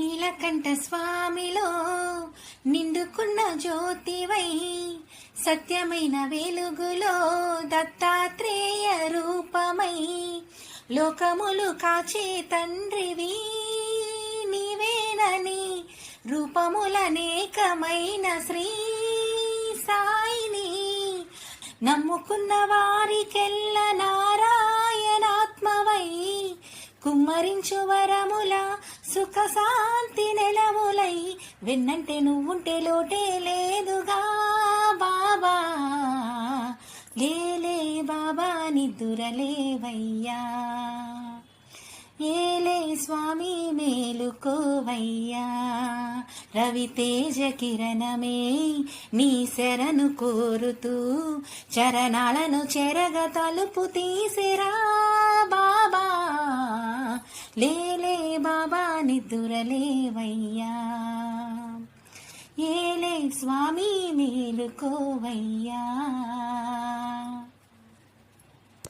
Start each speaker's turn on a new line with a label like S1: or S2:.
S1: నీలకంఠ స్వామిలో నిండుకున్న జ్యోతివై సత్యమైన వెలుగులో దత్తాత్రేయ రూపమై లోకములు కాచే తండ్రివి నీవేనని రూపములనేకమైన శ్రీ సాయిని నమ్ముకున్న వారికెల్ల నారాయణాత్మవై కుమ్మరించు వరముల సుఖ శాంతి నెలవులై వెన్నంటే నువ్వుంటే లోటే లేదుగా బాబా లేలే బాబా నిద్దురలేవయ్యా ఏలే స్వామి మేలుకోవయ్యా రవితేజ కిరణమే నీ శరణు కోరుతూ చరణాలను చెరగ తలుపు తీసిరా బాబా లేలే బాబా నిద్దురలేవయ్యా ఏలే స్వామి మేలుకోవయ్యా.